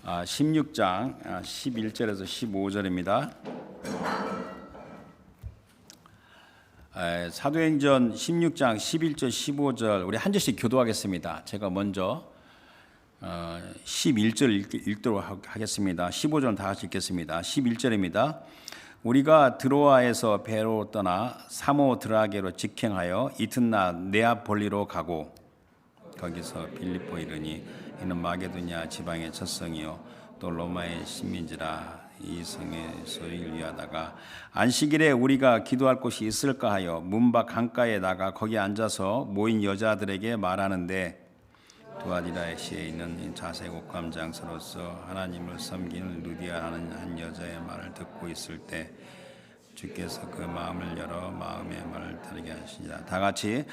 16장 11절에서 15절입니다. 사도행전 16장 11절 15절 우리 한 절씩 교도하겠습니다. 제가 먼저 11절 읽도록 하겠습니다. 15절은 다 같이 읽겠습니다. 11절입니다. 우리가 드로아에서 배로 떠나 사모드라게로 직행하여 이튿날 네아폴리로 가고 거기서 빌립보 이르니 이는 마게도냐 지방의 첫 성이요 또 로마의 식민지라. 이 성의 소유를 위하다가 안식일에 우리가 기도할 곳이 있을까 하여 문 밖 강가에 나가 거기 앉아서 모인 여자들에게 말하는데 두아디라시에 있는 자색 옷감 장사로서 하나님을 섬기는 루디아라는 한 여자의 말을 듣고 있을 때 주께서 그 마음을 열어 마음의 말을 다르게 하시니라. 다 같이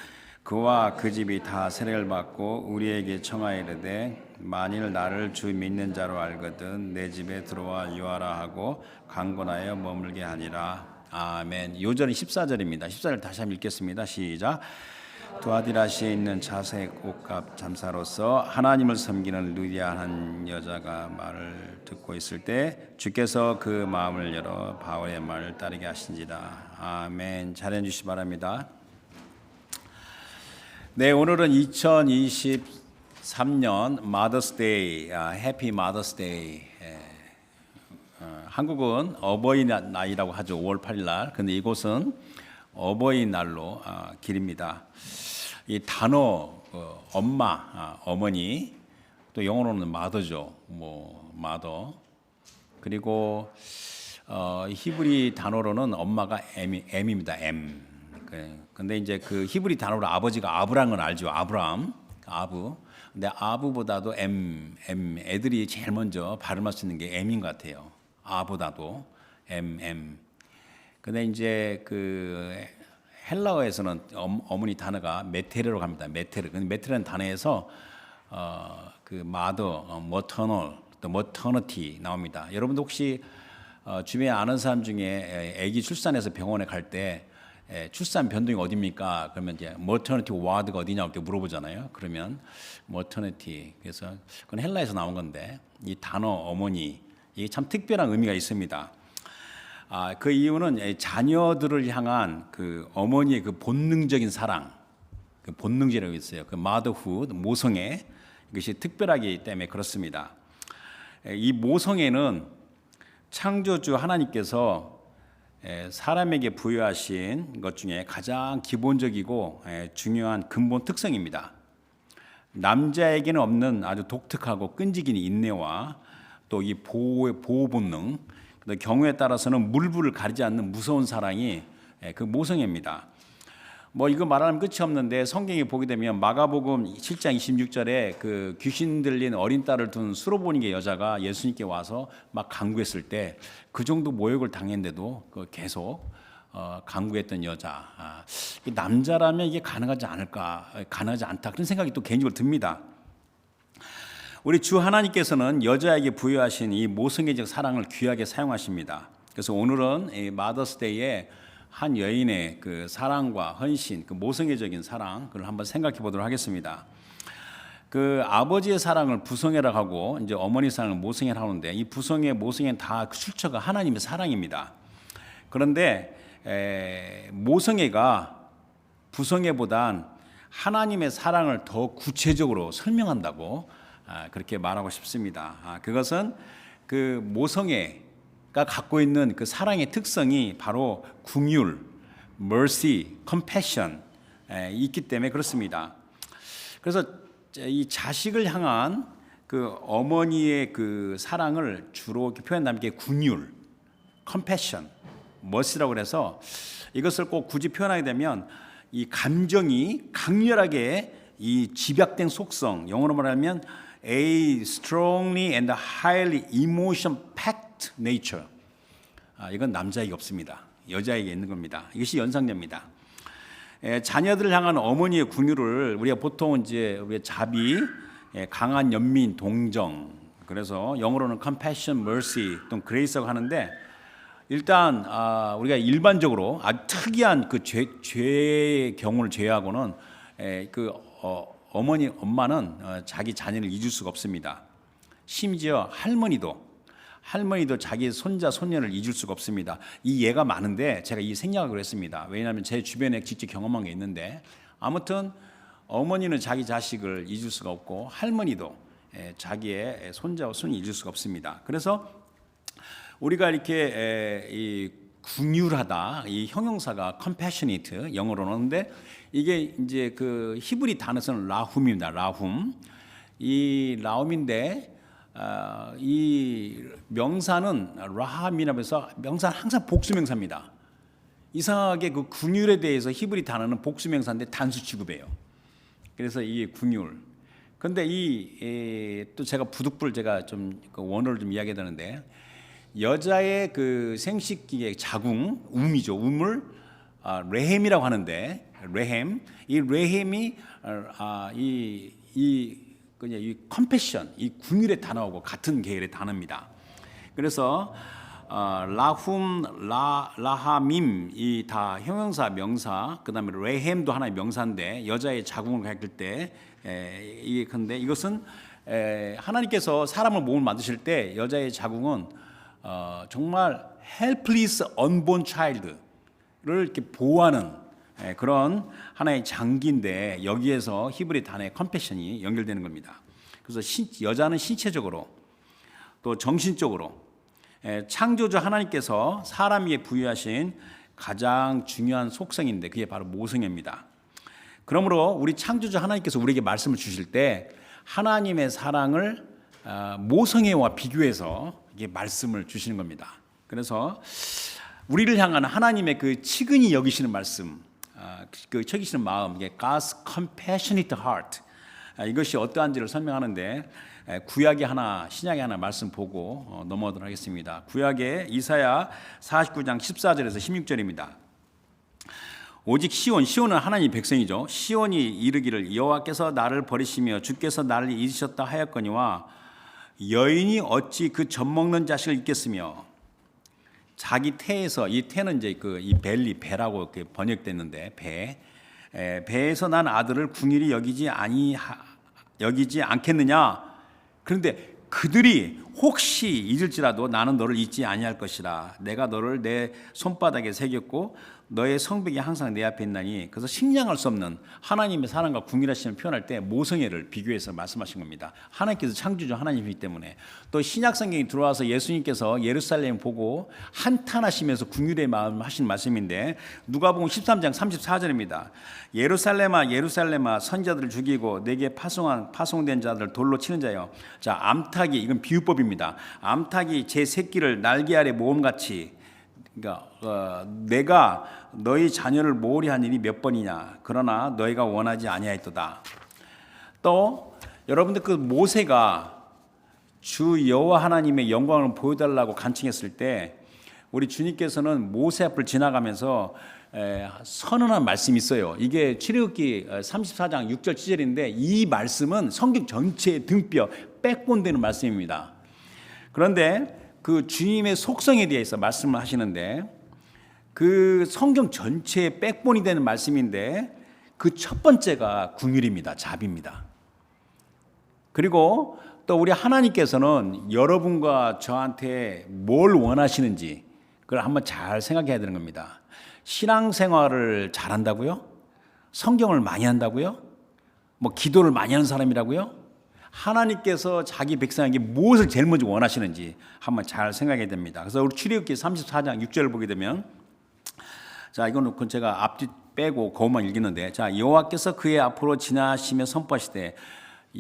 그와 그 집이 다 세례를 받고 우리에게 청하이르되 만일 나를 주 믿는 자로 알거든 내 집에 들어와 유하라 하고 강권하여 머물게 하니라. 아멘. 요절은 14절입니다. 14절 다시 한번 읽겠습니다. 시작. 두아디라시에 있는 자색 옷값 잠사로서 하나님을 섬기는 루디아 한 여자가 말을 듣고 있을 때 주께서 그 마음을 열어 바울의 말을 따르게 하신지라. 아멘. 잘해 주시기 바랍니다. 네, 오늘은 2023년 마더스데이, 해피 마더스데이. 한국은 어버이날이라고 하죠. 5월 8일 날. 근데 이곳은 어버이날로 기립니다. 이 단어 엄마, 어머니, 또 영어로는 마더죠. 마더. 그리고 히브리 단어로는 엄마가 M입니다. M. 근데 이제 그 히브리 단어로 아버지가 아브라함을 알죠. 아브라함, 아부. 근데 아부보다도 M. 애들이 제일 먼저 발음할 수 있는 게 M인 것 같아요. 아보다도 M. 근데 이제 그 헬라어에서는 어머니 단어가 메테르로 갑니다. 메테르. 근데 메테르라는 단어에서 그 마더, 머터널, 또 머터너티 나옵니다. 여러분도 혹시 주변에 아는 사람 중에 아기 출산해서 병원에 갈 때 출산 변동이 어디입니까? 그러면 이제 머터너티 와드가 어디냐고 이렇게 물어보잖아요. 그러면 머터너티. 그래서 그건 헬라에서 나온 건데 이 단어 어머니 이게 참 특별한 의미가 있습니다. 그 이유는 자녀들을 향한 그 어머니의 그 본능적인 사랑, 그 본능이라고 있어요. 그 motherhood, 모성애 이것이 특별하기 때문에 그렇습니다. 이 모성애는 창조주 하나님께서 사람에게 부여하신 것 중에 가장 기본적이고 중요한 근본 특성입니다. 남자에게는 없는 아주 독특하고 끈질긴 인내와 또 이 보호 본능, 경우에 따라서는 물불을 가리지 않는 무서운 사랑이 그 모성애입니다. 이거 말하면 끝이 없는데 성경에 보게 되면 마가복음 7장 26절에 그 귀신 들린 어린 딸을 둔 수로보니게 여자가 예수님께 와서 막 간구했을 때 그 정도 모욕을 당했는데도 계속 간구했던 여자. 남자라면 이게 가능하지 않다 그런 생각이 또 개인적으로 듭니다. 우리 주 하나님께서는 여자에게 부여하신 이 모성애적 사랑을 귀하게 사용하십니다. 그래서 오늘은 이 마더스데이에 한 여인의 그 사랑과 헌신, 그 모성애적인 사랑, 그걸 한번 생각해 보도록 하겠습니다. 그 아버지의 사랑을 부성애라고 하고 이제 어머니 사랑을 모성애라고 하는데 이 부성애, 모성애는 다 출처가 하나님의 사랑입니다. 그런데 모성애가 부성애보단 하나님의 사랑을 더 구체적으로 설명한다고 그렇게 말하고 싶습니다. 그것은 그 모성애가 갖고 있는 그 사랑의 특성이 바로 긍휼, mercy, compassion 있기 때문에 그렇습니다. 그래서 이 자식을 향한 그 어머니의 그 사랑을 주로 표현하는 게 긍휼, compassion, mercy라고 해서 이것을 꼭 굳이 표현하게 되면 이 감정이 강렬하게 이 집약된 속성, 영어로 말하면 a strongly and highly emotion-packed nature. 이건 남자에게 없습니다. 여자에게 있는 겁니다. 이것이 연상됩니다. 자녀들을 향한 어머니의 긍휼을 우리가 보통 이제 우리가 자비, 강한 연민, 동정. 그래서 영어로는 compassion, mercy, 또 grace라고 하는데 일단 우리가 일반적으로 아주 특이한 그 죄의 경우를 제외하고는 엄마는 자기 자녀를 잊을 수가 없습니다. 심지어 할머니도 자기 손자 손녀를 잊을 수가 없습니다. 이 예가 많은데 제가 이 생략을 했습니다. 왜냐하면 제 주변에 직접 경험한 게 있는데, 아무튼 어머니는 자기 자식을 잊을 수가 없고 할머니도 자기의 손자와 손이 잊을 수가 없습니다. 그래서 우리가 이렇게 이 긍휼하다, 이 형용사가 compassionate 영어로는, 근데 이게 이제 그 히브리 단어는 라훔입니다. 라훔. 이 라훔인데 이 명사는 라함이라고 해서 명사는 항상 복수명사입니다. 이상하게 그 긍휼에 대해서 히브리 단어는 복수명사인데 단수 취급해요. 그래서 이게 긍휼. 근데 또 제가 부득불 제가 좀 그 원어를 좀 이야기해야 되는데, 여자의 그 생식기의 자궁, 움이죠. 움을 레헴이라고 하는데, 이 레헴이 그냥 이 컴패션, 이 긍휼의 단어하고 같은 계열의 단어입니다. 그래서 라훔, 라하밈 이 다 형용사, 명사, 그다음에 레헴도 하나의 명사인데 여자의 자궁을 가질 때 이게 근데 이것은 하나님께서 사람을 몸을 만드실 때 여자의 자궁은 정말 helpless unborn child를 이렇게 보호하는 그런 하나의 장기인데, 여기에서 히브리 단어의 컴패션이 연결되는 겁니다. 그래서 여자는 신체적으로 또 정신적으로 창조주 하나님께서 사람에게 부여하신 가장 중요한 속성인데 그게 바로 모성애입니다. 그러므로 우리 창조주 하나님께서 우리에게 말씀을 주실 때 하나님의 사랑을 모성애와 비교해서 이게 말씀을 주시는 겁니다. 그래서 우리를 향한 하나님의 그 치근히 여기시는 말씀, 그 여기시는 마음, 이게 God's compassionate heart, 이것이 어떠한지를 설명하는데 구약에 하나, 신약에 하나 말씀 보고 넘어가도록 하겠습니다. 구약의 이사야 49장 14절에서 16절입니다. 오직 시온은 하나님의 백성이죠. 시온이 이르기를 여호와께서 나를 버리시며 주께서 나를 잊으셨다 하였거니와 여인이 어찌 그 젖먹는 자식을 잊겠으며, 자기 태에서, 이 태는 이제 이 벨리, 배라고 이렇게 번역됐는데 배에서 난 아들을 궁일이 여기지 않겠느냐. 그런데 그들이 혹시 잊을지라도 나는 너를 잊지 아니할 것이라. 내가 너를 내 손바닥에 새겼고 너의 성벽이 항상 내 앞에 있나니. 그래서 식량할 수 없는 하나님의 사랑과 궁일하심을 표현할 때 모성애를 비교해서 말씀하신 겁니다. 하나님께서 창조주 하나님이기 때문에. 또 신약 성경이 들어와서 예수님께서 예루살렘 보고 한탄하시면서 궁일의 마음을 하신 말씀인데, 누가복음 13장 34절입니다. 예루살렘아 예루살렘아 선자들을 죽이고 내게 파송된 자들을 돌로 치는 자여. 자, 암탉이, 이건 비유법입니다. 암탉이 제 새끼를 날개 아래 모음같이, 그러니까 내가 너희 자녀를 모으리 한 일이 몇 번이냐. 그러나 너희가 원하지 아니하였도다. 또 여러분들 그 모세가 주 여호와 하나님의 영광을 보여달라고 간청했을 때 우리 주님께서는 모세 앞을 지나가면서 선언한 말씀이 있어요. 이게 출애굽기 34장 6절 7절인데 이 말씀은 성경 전체의 등뼈, 백본되는 말씀입니다. 그런데 그 주님의 속성에 대해서 말씀을 하시는데, 그 성경 전체의 백본이 되는 말씀인데 그 첫 번째가 긍휼입니다. 자비입니다. 그리고 또 우리 하나님께서는 여러분과 저한테 뭘 원하시는지 그걸 한번 잘 생각해야 되는 겁니다. 신앙생활을 잘한다고요? 성경을 많이 한다고요? 뭐 기도를 많이 하는 사람이라고요? 하나님께서 자기 백성에게 무엇을 제일 먼저 원하시는지 한번 잘 생각해야 됩니다. 그래서 우리 출애굽기 34장 6절을 보게 되면, 자, 이거는 제가 앞뒤 빼고 그것만 읽겠는데, 자, 여호와께서 그의 앞으로 지나시며 선포하시되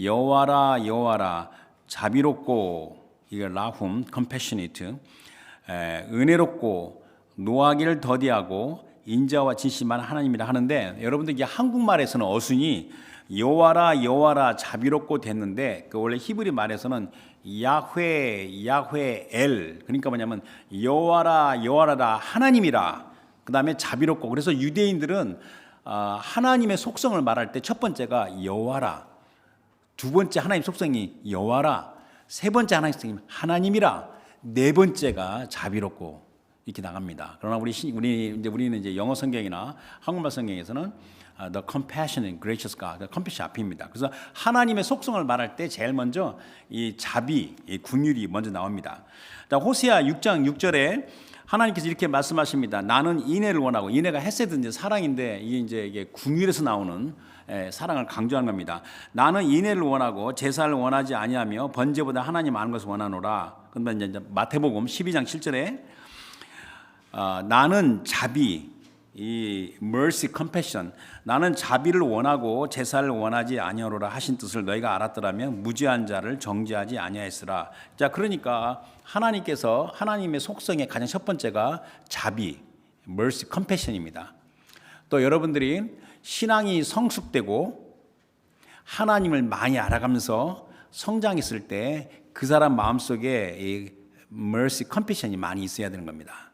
여호와라 여호와라 자비롭고, 이게 라훔 compassionate, 은혜롭고 노하기를 더디하고 인자와 진실만 하나님이라 하는데, 여러분들 이게 한국말에서는 어순이 여호와라 여호와라 자비롭고 됐는데 그 원래 히브리 말에서는 야훼 엘, 그러니까 뭐냐면 여호와라 여호와라 하나님이라, 그 다음에 자비롭고. 그래서 유대인들은 하나님의 속성을 말할 때 첫 번째가 여호와라, 두 번째 하나님 속성이 여호와라, 세 번째 하나님 속성이 하나님이라, 네 번째가 자비롭고 이렇게 나갑니다. 그러나 우리는 이제 영어 성경이나 한국말 성경에서는 the compassionate, gracious God, the compassion 앞입니다. 그래서 하나님의 속성을 말할 때 제일 먼저 이 자비, 이 긍휼이 먼저 나옵니다. 호세아 6장 6절에 하나님께서 이렇게 말씀하십니다. 나는 인애를 원하고, 인애가 헤세드인데 사랑인데 이게 긍휼에서 나오는 사랑을 강조하는 겁니다. 나는 인애를 원하고 제사를 원하지 아니하며 번제보다 하나님 아는 것을 원하노라. 그런데 이제 마태복음 12장 7절에 나는 자비, 이 mercy, compassion, 나는 자비를 원하고 제사를 원하지 아니하노라 하신 뜻을 너희가 알았더라면 무죄한 자를 정죄하지 아니하였으라. 자, 그러니까 하나님께서 하나님의 속성의 가장 첫 번째가 자비, mercy, compassion입니다. 또 여러분들이 신앙이 성숙되고 하나님을 많이 알아가면서 성장했을 때 그 사람 마음속에 이 mercy, compassion이 많이 있어야 되는 겁니다.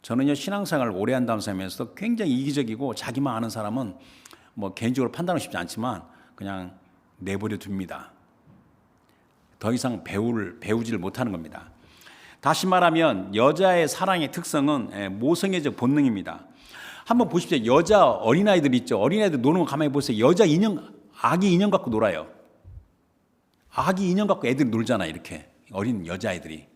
저는요, 신앙생활을 오래 한다는 사람에서 굉장히 이기적이고 자기만 아는 사람은 뭐 개인적으로 판단하고 싶지 않지만 그냥 내버려 둡니다. 더 이상 배우지를 못하는 겁니다. 다시 말하면 여자의 사랑의 특성은 모성애적 본능입니다. 한번 보십시오. 여자 어린아이들 있죠. 어린아이들 노는 거 가만히 보세요. 여자 인형, 아기 인형 갖고 놀아요. 아기 인형 갖고 애들이 놀잖아, 이렇게. 어린 여자아이들이.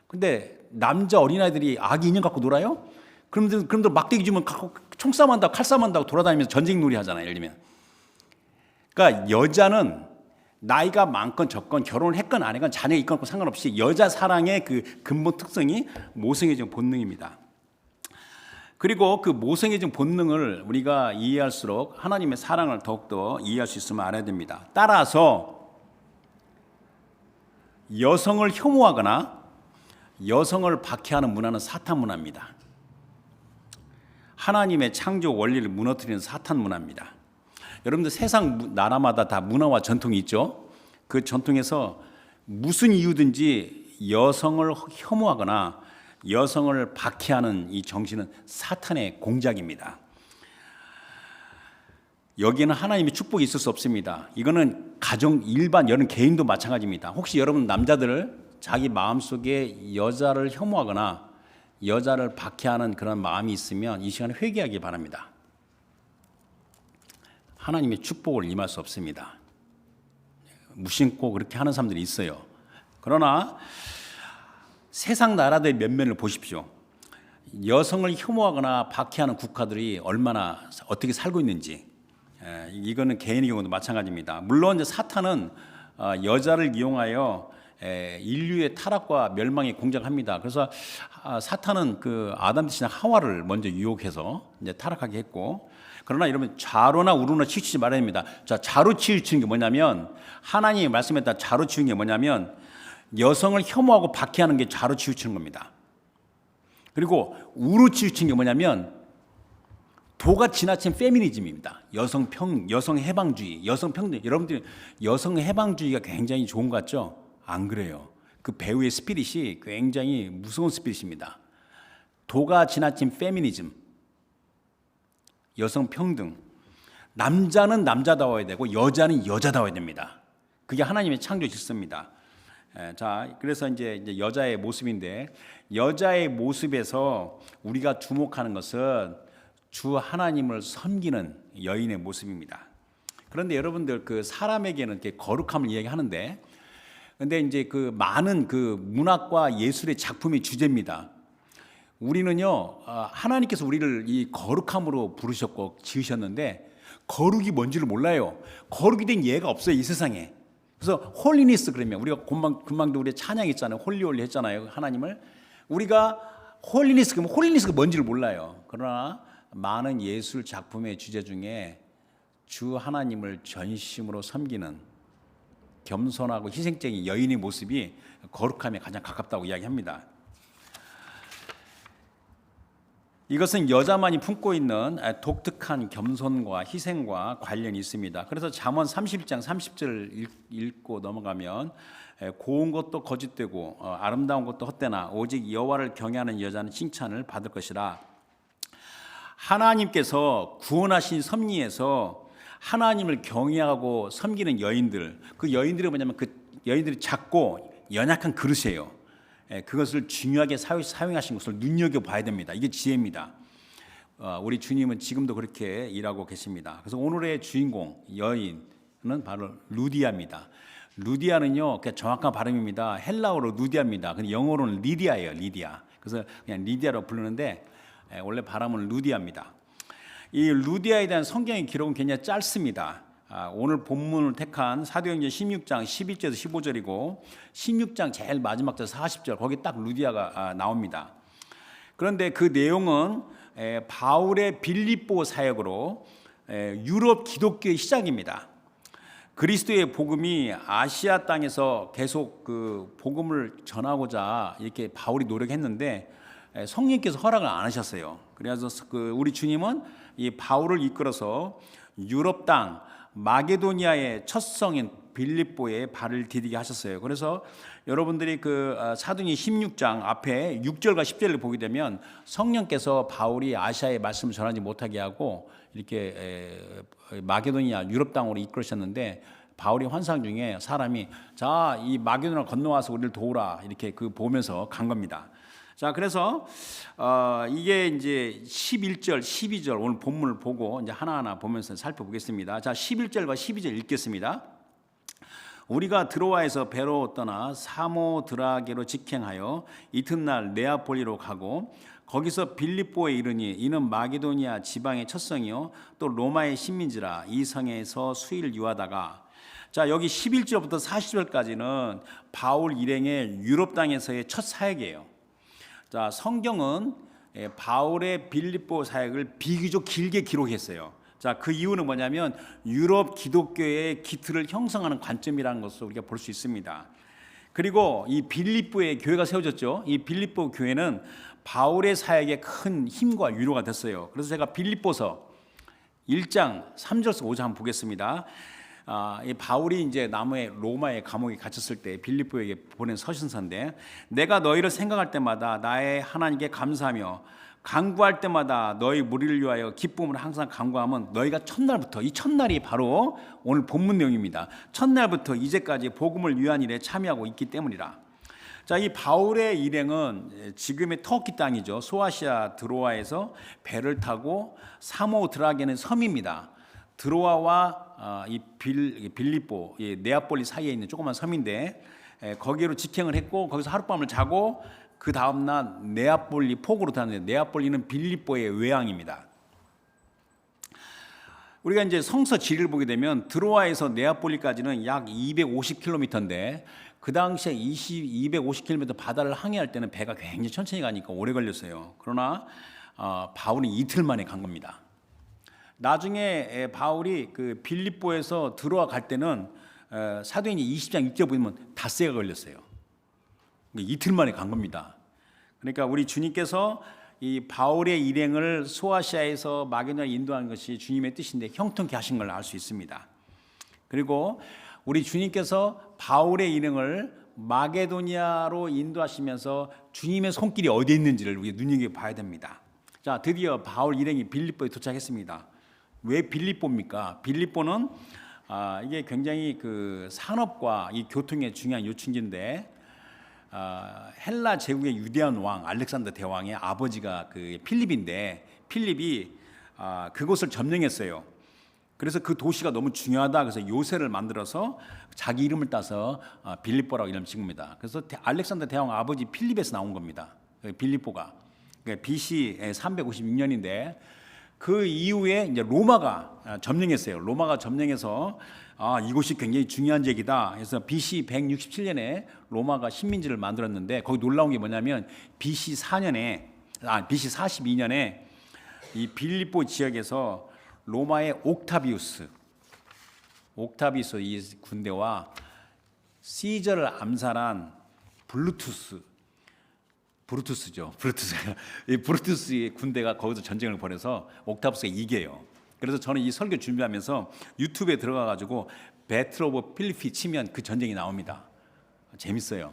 근데 남자 어린아이들이 아기 인형 갖고 놀아요? 그럼들 막대기 주면 갖고 총싸움 한다고 칼싸움 한다고 돌아다니면서 전쟁놀이 하잖아요, 예를 들면. 그러니까 여자는 나이가 많건 적건 결혼을 했건 안 했건 자녀가 있건 없건 상관없이 여자 사랑의 그 근본 특성이 모성애적 본능입니다. 그리고 그 모성애적 본능을 우리가 이해할수록 하나님의 사랑을 더욱더 이해할 수 있으면 알아야 됩니다. 따라서 여성을 혐오하거나 여성을 박해하는 문화는 사탄 문화입니다. 하나님의 창조 원리를 무너뜨리는 사탄 문화입니다. 여러분들 세상 나라마다 다 문화와 전통이 있죠. 그 전통에서 무슨 이유든지 여성을 혐오하거나 여성을 박해하는 이 정신은 사탄의 공작입니다. 여기에는 하나님의 축복이 있을 수 없습니다. 이거는 가정, 일반 여러 개인도 마찬가지입니다. 혹시 여러분 남자들 자기 마음속에 여자를 혐오하거나 여자를 박해하는 그런 마음이 있으면 이 시간에 회개하기 바랍니다. 하나님의 축복을 임할 수 없습니다. 무심코 그렇게 하는 사람들이 있어요. 그러나 세상 나라들의 면면을 보십시오. 여성을 혐오하거나 박해하는 국가들이 얼마나 어떻게 살고 있는지, 이거는 개인의 경우도 마찬가지입니다. 물론 이제 사탄은 여자를 이용하여 인류의 타락과 멸망에 공작합니다. 그래서 사탄은 그 아담 대신 하와를 먼저 유혹해서 이제 타락하게 했고, 그러나 여러분 좌로나 우로나 치우치지 말아야 됩니다. 자, 좌로 치우치는 게 뭐냐면, 하나님이 말씀했다 좌로 치우는 게 뭐냐면 여성을 혐오하고 박해하는 게 좌로 치우치는 겁니다. 그리고 우로 치우치는 게 뭐냐면 도가 지나친 페미니즘입니다. 여성 해방주의, 여성 평등. 여러분들이 여성 해방주의가 굉장히 좋은 것 같죠? 안 그래요. 그 배우의 스피릿이 굉장히 무서운 스피릿입니다. 도가 지나친 페미니즘, 여성 평등. 남자는 남자다워야 되고 여자는 여자다워야 됩니다. 그게 하나님의 창조 질서입니다. 자, 그래서 이제 여자의 모습인데, 여자의 모습에서 우리가 주목하는 것은 주 하나님을 섬기는 여인의 모습입니다. 그런데 여러분들 그 사람에게는 이렇게 거룩함을 이야기하는데, 근데 이제 그 많은 그 문학과 예술의 작품이 주제입니다. 우리는요, 하나님께서 우리를 이 거룩함으로 부르셨고 지으셨는데 거룩이 뭔지를 몰라요. 거룩이 된 예가 없어요, 이 세상에. 그래서 홀리니스, 그러면 우리가 금방도 우리 찬양 있잖아요. 홀리 했잖아요, 하나님을. 우리가 홀리니스, 그러면 홀리니스가 뭔지를 몰라요. 그러나 많은 예술 작품의 주제 중에 주 하나님을 전심으로 섬기는 겸손하고 희생적인 여인의 모습이 거룩함에 가장 가깝다고 이야기합니다. 이것은 여자만이 품고 있는 독특한 겸손과 희생과 관련이 있습니다. 그래서 잠언 31장 30절 읽고 넘어가면 고운 것도 거짓되고 아름다운 것도 헛되나 오직 여호와를 경외하는 여자는 칭찬을 받을 것이라. 하나님께서 구원하신 섭리에서 하나님을 경외하고 섬기는 여인들, 그 여인들이 뭐냐면 그 여인들이 작고 연약한 그릇이에요. 그것을 중요하게 사용하신 것을 눈여겨봐야 됩니다. 이게 지혜입니다. 우리 주님은 지금도 그렇게 일하고 계십니다. 그래서 오늘의 주인공 여인은 바로 루디아입니다. 루디아는요, 정확한 발음입니다. 헬라어로 루디아입니다. 근데 영어로는 리디아예요, 리디아. 그래서 그냥 리디아로 부르는데 원래 발음은 루디아입니다. 이 루디아에 대한 성경의 기록은 굉장히 짧습니다. 오늘 본문을 택한 사도행전 16장 11절에서 15절이고 16장 제일 마지막 절 40절 거기 딱 루디아가 나옵니다. 그런데 그 내용은 바울의 빌립보 사역으로 유럽 기독교의 시작입니다. 그리스도의 복음이 아시아 땅에서 계속 그 복음을 전하고자 이렇게 바울이 노력했는데 성령께서 허락을 안 하셨어요. 그래서 우리 주님은 이 바울을 이끌어서 유럽 땅 마게도니아의 첫 성인 빌립보에 발을 디디게 하셨어요. 그래서 여러분들이 그 사도행전 16장 앞에 6절과 10절을 보게 되면 성령께서 바울이 아시아의 말씀을 전하지 못하게 하고 이렇게 마게도니아 유럽 땅으로 이끌으셨는데 바울이 환상 중에 사람이 자, 이 마게도니아 건너와서 우리를 도우라 이렇게 그 보면서 간 겁니다. 자, 그래서 이게 이제 11절, 12절 오늘 본문을 보고 이제 하나하나 보면서 살펴보겠습니다. 자, 11절과 12절 읽겠습니다. 우리가 드로아에서 배로 떠나 사모드라게로 직행하여 이튿날 네아폴리로 가고 거기서 빌립보에 이르니 이는 마게도니아 지방의 첫 성이요 또 로마의 식민지라 이 성에서 수일을 유하다가 자, 여기 11절부터 40절까지는 바울 일행의 유럽 땅에서의 첫 사역이에요. 자, 성경은 바울의 빌립보 사역을 비교적 길게 기록했어요. 자, 그 이유는 뭐냐면 유럽 기독교의 기틀을 형성하는 관점이라는 것을 우리가 볼 수 있습니다. 그리고 이 빌립보에 교회가 세워졌죠. 이 빌립보 교회는 바울의 사역에 큰 힘과 위로가 됐어요. 그래서 제가 빌립보서 1장 3절에서 5절 한번 보겠습니다. 이 바울이 이제 로마의 감옥에 갇혔을 때 빌립보에게 보낸 서신서인데 내가 너희를 생각할 때마다 나의 하나님께 감사하며 간구할 때마다 너희 무리를 위하여 기쁨을 항상 간구하면 너희가 첫날부터 이 첫날이 바로 오늘 본문 내용입니다. 첫날부터 이제까지 복음을 위한 일에 참여하고 있기 때문이라. 자, 이 바울의 일행은 지금의 터키 땅이죠. 소아시아 드로아에서 배를 타고 사모드라게는 섬입니다. 드로아와 이 빌립보, 네아폴리 사이에 있는 조그만 섬인데 거기로 직행을 했고 거기서 하룻밤을 자고 그 다음날 네아폴리 포구로 다녔는데 네아폴리는 빌립보의 외항입니다. 우리가 이제 성서 지리를 보게 되면 드로아에서 네아폴리까지는 약 250km인데 그 당시에 250km 바다를 항해할 때는 배가 굉장히 천천히 가니까 오래 걸렸어요. 그러나 바울은 이틀 만에 간 겁니다. 나중에 바울이 그 빌립보에서 드로아 갈 때는 사도행전 20장 6절 보면 닷새가 걸렸어요. 이틀 만에 간 겁니다. 그러니까 우리 주님께서 이 바울의 일행을 소아시아에서 마게도니아 인도하는 것이 주님의 뜻인데 형통케 하신 걸 알 수 있습니다. 그리고 우리 주님께서 바울의 일행을 마게도니아로 인도하시면서 주님의 손길이 어디에 있는지를 우리가 눈여겨봐야 됩니다. 자, 드디어 바울 일행이 빌립보에 도착했습니다. 왜 빌립보입니까? 빌립보는 이게 굉장히 그 산업과 이 교통의 중요한 요충지인데 헬라 제국의 유대한 왕 알렉산더 대왕의 아버지가 그 필립인데 필립이 그곳을 점령했어요. 그래서 그 도시가 너무 중요하다. 그래서 요새를 만들어서 자기 이름을 따서 빌립보라고 이름 짓은 겁니다. 그래서 알렉산더 대왕 아버지 필립에서 나온 겁니다. 빌립보가 BC 356년인데 그 이후에 이제 로마가 점령했어요. 로마가 점령해서 이곳이 굉장히 중요한 지역이다. 그래서 BC 167년에 로마가 식민지를 만들었는데 거기 놀라운 게 뭐냐면 BC 42년에 이 빌립보 지역에서 로마의 옥타비우스 이 군대와 시저를 암살한 브루투스의 군대가 거기서 전쟁을 벌여서 옥타비우스가 이겨요. 그래서 저는 이 설교 준비하면서 유튜브에 들어가가지고 배틀 오브 필리피 치면 그 전쟁이 나옵니다. 재밌어요.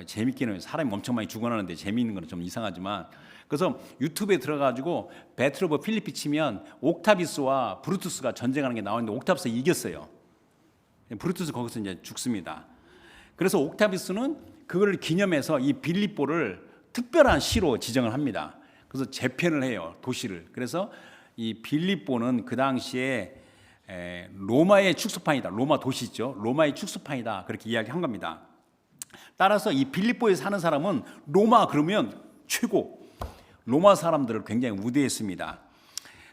재밌기는 사람이 엄청 많이 죽어나는데 재미있는 건 좀 이상하지만 그래서 유튜브에 들어가가지고 배틀 오브 필리피 치면 옥타비스와 브루투스가 전쟁하는 게 나오는데 옥타비스가 이겼어요. 브루투스 거기서 이제 죽습니다. 그래서 옥타비스는 그걸 기념해서 이 빌립보를 특별한 시로 지정을 합니다. 그래서 재편을 해요, 도시를. 그래서 이 빌립보는 그 당시에 로마의 축소판이다. 로마 도시죠. 로마의 축소판이다. 그렇게 이야기한 겁니다. 따라서 이 빌립보에 사는 사람은 로마 그러면 최고. 로마 사람들을 굉장히 우대했습니다.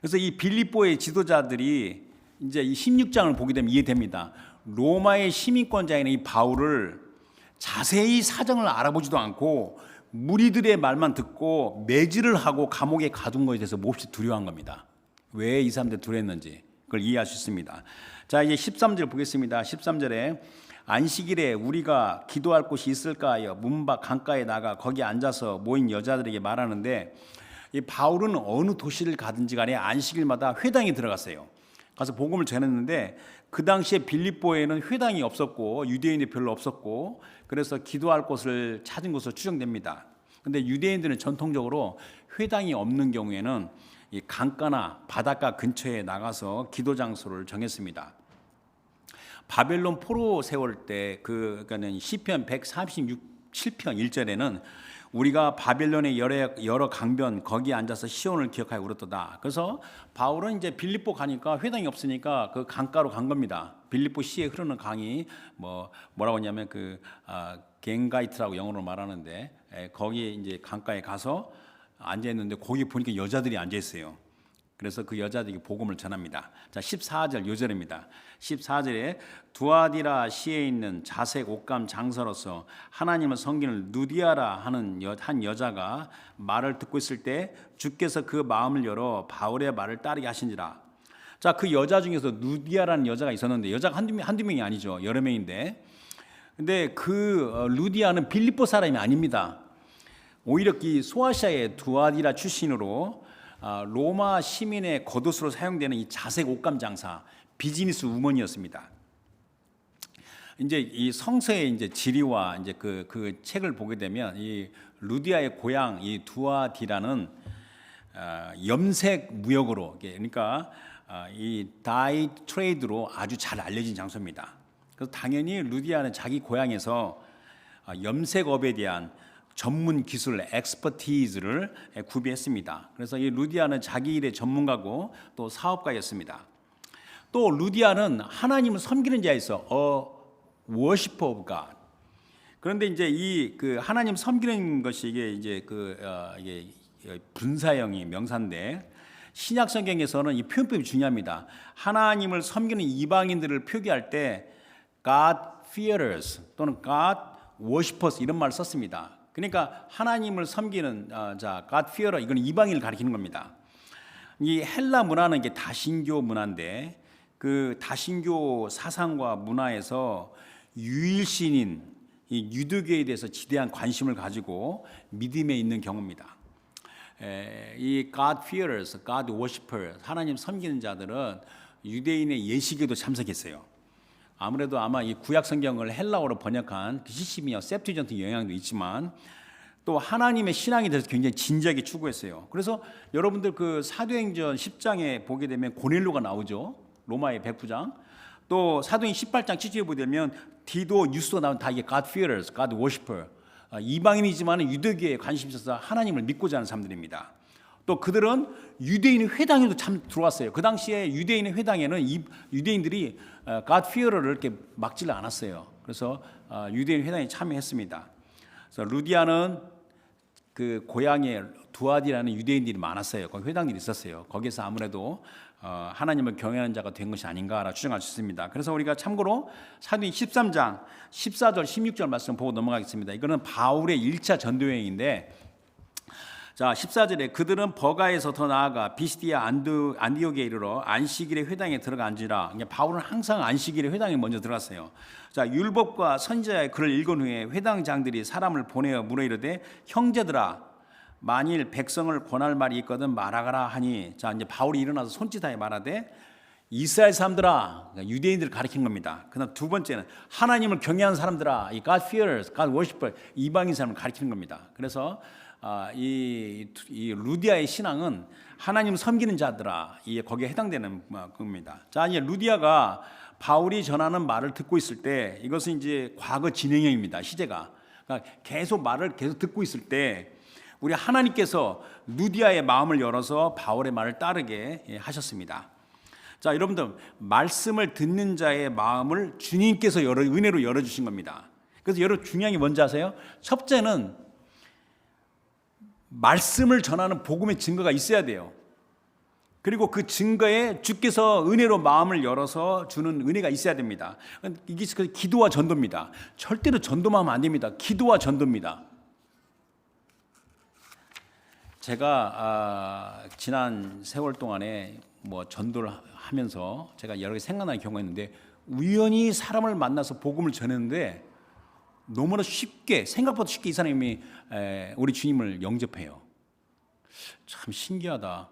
그래서 이 빌립보의 지도자들이 이제 이 16장을 보게 되면 이해됩니다. 로마의 시민권자인 이 바울을 자세히 사정을 알아보지도 않고 무리들의 말만 듣고 매질을 하고 감옥에 가둔 것에 대해서 몹시 두려워한 겁니다. 왜 이 사람들 두려웠는지 그걸 이해할 수 있습니다. 자, 이제 13절 보겠습니다. 13절에 안식일에 우리가 기도할 곳이 있을까 하여 문 밖 강가에 나가 거기 앉아서 모인 여자들에게 말하는데, 이 바울은 어느 도시를 가든지 간에 안식일마다 회당에 들어갔어요. 가서 복음을 전했는데 그 당시에 빌립보에는 회당이 없었고 유대인이 별로 없었고 그래서 기도할 곳을 찾은 것으로 추정됩니다. 그런데 유대인들은 전통적으로 회당이 없는 경우에는 이 강가나 바닷가 근처에 나가서 기도 장소를 정했습니다. 바벨론 포로 세울 때 그러니까는 시편 137편 1절에는 우리가 바벨론의 여러 강변 거기 앉아서 시온을 기억하여 울었도다. 그래서 바울은 이제 빌립보 가니까 회당이 없으니까 그 강가로 간 겁니다. 빌립보 시에 흐르는 강이 뭐라고 하냐면 갱가이트라고 영어로 말하는데 거기 이제 강가에 가서 앉아 있는데 거기 보니까 여자들이 앉아 있어요. 그래서 그 여자들에게 복음을 전합니다. 자, 14절 요절입니다. 14절에 두아디라 시에 있는 자색 옷감 장서로서 하나님을 섬기는 누디아라 하는 한 여자가 말을 듣고 있을 때 주께서 그 마음을 열어 바울의 말을 따르게 하신지라. 자, 그 여자 중에서 누디아라는 여자가 있었는데 여자가 한두 명이 아니죠. 여러 명인데. 근데 그 루디아는 빌립보 사람이 아닙니다. 오히려 이 소아시아의 두아디라 출신으로 로마 시민의 겉옷으로 사용되는 이 자색 옷감 장사 비즈니스 우먼이었습니다. 이제 이 성서의 이제 지리와 이제 그 책을 보게 되면 이 루디아의 고향 이 두아디라는 염색 무역으로 그러니까 이 다이 트레이드로 아주 잘 알려진 장소입니다. 그래서 당연히 루디아는 자기 고향에서 염색업에 대한 전문 기술, 엑스퍼티즈를 구비했습니다. 그래서 이 루디아는 자기 일의 전문가고 또 사업가였습니다. 또 루디아는 하나님을 섬기는 자였어. worshiper of God. 그런데 이제 이 하나님 섬기는 것이 이게 분사형이 명사인데 신약 성경에서는 이 표현법이 중요합니다. 하나님을 섬기는 이방인들을 표기할 때 God fearers 또는 God worshippers 이런 말을 썼습니다. 그러니까 하나님을 섬기는 God fearer 이건 이방인을 가리키는 겁니다. 이 헬라 문화는 이게 다신교 문화인데 그 다신교 사상과 문화에서 유일신인 이 유대교에 대해서 지대한 관심을 가지고 믿음에 있는 경우입니다. 이 God fearers, God worshippers 하나님 섬기는 자들은 유대인의 예식에도 참석했어요. 아무래도 아마 이 구약 성경을 헬라어로 번역한 시시미어 셉투전트 영향도 있지만 또 하나님의 신앙에 대해서 굉장히 진지하게 추구했어요. 그래서 여러분들 그 사도행전 10장에 보게 되면 고넬료가 나오죠. 로마의 백부장. 또 사도행 18장 7절에 보게 되면 디도 뉴스도 나온 다 이게 God fearers, God worshipper. 이방인이지만 유대교에 관심이 있어서 하나님을 믿고자 하는 사람들입니다. 또 그들은 유대인의 회당에도 참 들어왔어요. 그 당시에 유대인의 회당에는 유대인들이 God fearer를 이렇게 막지를 않았어요. 그래서 유대인 회당에 참여했습니다. 그래서 루디아는 그 고향에 두아디라는 유대인들이 많았어요. 거기 회당들이 있었어요. 거기서 아무래도 하나님을 경외하는 자가 된 것이 아닌가라 추정할 수 있습니다. 그래서 우리가 참고로 사도행 13장 14절 16절 말씀 보고 넘어가겠습니다. 이거는 바울의 1차 전도여행인데 자 14절에 그들은 버가에서 더 나아가 비시디아 안디옥에 이르러 안식일에 회당에 들어가 앉으라. 그러니까 바울은 항상 안식일에 회당에 먼저 들어갔어요. 자 율법과 선지자의 글을 읽은 후에 회당장들이 사람을 보내어 물어 이르되 형제들아 만일 백성을 권할 말이 있거든 말하거라 하니 자 이제 바울이 일어나서 손짓하여 말하되 이스라엘 사람들아 그러니까 유대인들을 가리킨 겁니다. 그다음 두 번째는 하나님을 경외하는 사람들아 이 God fearers, God worshippers 이방인 사람을 가리키는 겁니다. 그래서 이 루디아의 신앙은 하나님 섬기는 자들아 이게 거기에 해당되는 겁니다. 자 이제 루디아가 바울이 전하는 말을 듣고 있을 때 이것은 이제 과거 진행형입니다. 시제가 그러니까 계속 말을 계속 듣고 있을 때 우리 하나님께서 루디아의 마음을 열어서 바울의 말을 따르게 하셨습니다. 자, 여러분들 말씀을 듣는 자의 마음을 주님께서 은혜로 열어주신 겁니다. 그래서 여러분 중요한 게 뭔지 아세요? 첫째는 말씀을 전하는 복음의 증거가 있어야 돼요. 그리고 그 증거에 주께서 은혜로 마음을 열어서 주는 은혜가 있어야 됩니다. 이게 기도와 전도입니다. 절대로 전도만 하면 안 됩니다. 기도와 전도입니다. 제가 지난 세월 동안에 전도를 하면서 제가 여러 개 생각나는 경우가 있는데, 우연히 사람을 만나서 복음을 전했는데 너무나 쉽게, 생각보다 쉽게 이 사람이 우리 주님을 영접해요. 참 신기하다.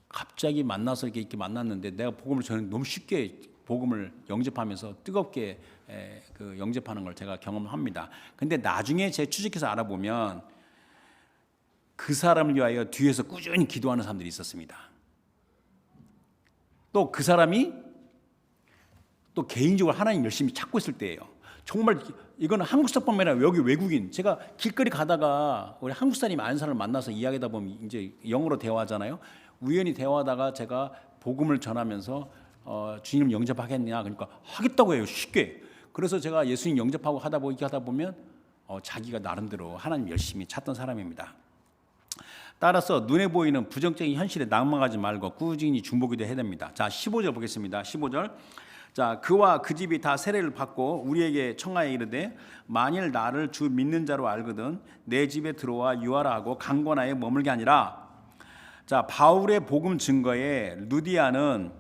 갑자기 만나서 이렇게 만났는데 내가 복음을 전했는데 너무 쉽게 복음을 영접하면서 뜨겁게 그 영접하는 걸 제가 경험합니다. 근데 나중에 제가 추적해서 알아보면 그 사람을 위하여 뒤에서 꾸준히 기도하는 사람들이 있었습니다. 또 그 사람이 또 개인적으로 하나님 열심히 찾고 있을 때예요. 정말 이거는 한국 사람뿐만 아니라 여기 외국인, 제가 길거리 가다가 우리 한국 사람이 아는 사람을 만나서 이야기하다 보면 이제 영어로 대화하잖아요. 우연히 대화하다가 제가 복음을 전하면서 주님 영접하겠냐, 그러니까 하겠다고 해요, 쉽게. 그래서 제가 예수님 영접하고 하다 보면 자기가 나름대로 하나님 열심히 찾던 사람입니다. 따라서 눈에 보이는 부정적인 현실에 낭망하지 말고 꾸준히 중보기도 해야 됩니다. 자, 15절 보겠습니다. 15절. 자, 그와 그 집이 다 세례를 받고 우리에게 청하여 이르되, 만일 나를 주 믿는 자로 알거든 내 집에 들어와 유하라 하고 강권하에 머물게 하니라. 자, 바울의 복음 증거에 루디아는